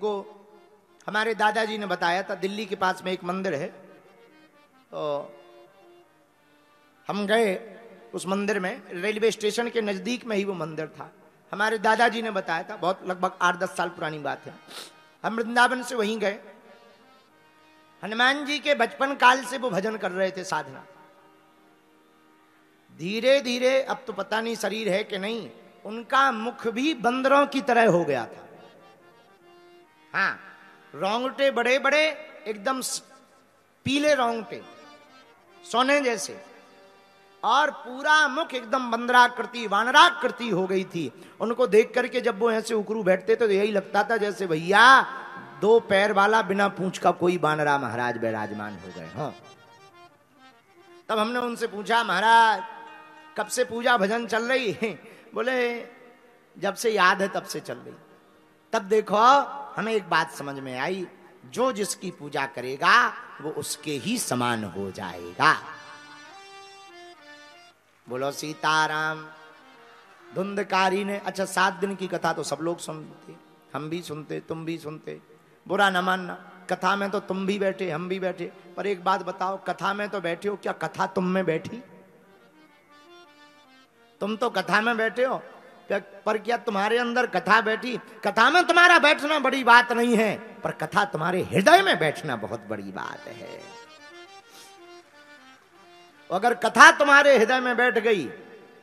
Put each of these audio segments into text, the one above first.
हमको हमारे दादाजी ने बताया था, दिल्ली के पास में एक मंदिर है, तो हम गए उस मंदिर में, रेलवे स्टेशन के नजदीक में ही वो मंदिर था। हमारे दादाजी ने बताया था, बहुत लगभग 8-10 साल पुरानी बात है। हम वृंदावन से वहीं गए। हनुमान जी के बचपन काल से वो भजन कर रहे थे, साधना। धीरे धीरे, अब तो पता नहीं शरीर है कि नहीं, उनका मुख भी बंदरों की तरह हो गया था। हाँ, रोंगटे बड़े बड़े, एकदम पीले रोंगटे, सोने जैसे, और पूरा मुख एकदम बंदराकृति, वानराकृति हो गई थी। उनको देख करके जब वो ऐसे उकरू बैठते तो यही लगता था जैसे भैया 2 पैर वाला बिना पूंछ का कोई वानरा महाराज विराजमान हो गए। हाँ, तब हमने उनसे पूछा, महाराज कब से पूजा भजन चल रही है? बोले जब से याद है तब से चल रही। तब देखो हमें एक बात समझ में आई, जो जिसकी पूजा करेगा वो उसके ही समान हो जाएगा। बोलो सीताराम। धुंधकारी ने, अच्छा 7 दिन की कथा तो सब लोग सुनते, हम भी सुनते, तुम भी सुनते, बुरा न मानना। कथा में तो तुम भी बैठे, हम भी बैठे, पर एक बात बताओ, कथा में तो बैठे हो, क्या कथा तुम में बैठी? तुम तो कथा में बैठे हो, पर क्या तुम्हारे अंदर कथा बैठी? कथा में तुम्हारा बैठना बड़ी बात नहीं है, पर कथा तुम्हारे हृदय में बैठना बहुत बड़ी बात है। अगर कथा तुम्हारे हृदय में बैठ गई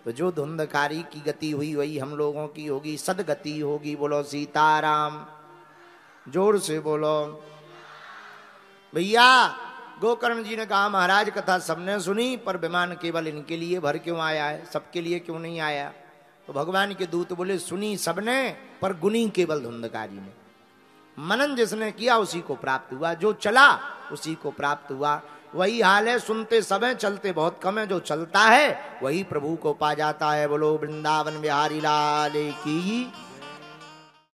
तो जो धुंधकारी की गति हुई वही हम लोगों की होगी, सदगति होगी। बोलो सीताराम, जोर से बोलो। भैया गोकर्ण जी ने कहा, महाराज कथा सबने सुनी, पर विमान केवल इनके लिए भर क्यों आया है, सबके लिए क्यों नहीं आया? तो भगवान के दूत बोले, सुनी सबने, पर गुनी केवल धुंधकारी ने। मनन जिसने किया उसी को प्राप्त हुआ, जो चला उसी को प्राप्त हुआ। वही हाल है, सुनते सब हैं, चलते बहुत कम है। जो चलता है वही प्रभु को पा जाता है। बोलो वृंदावन बिहारी लाल की।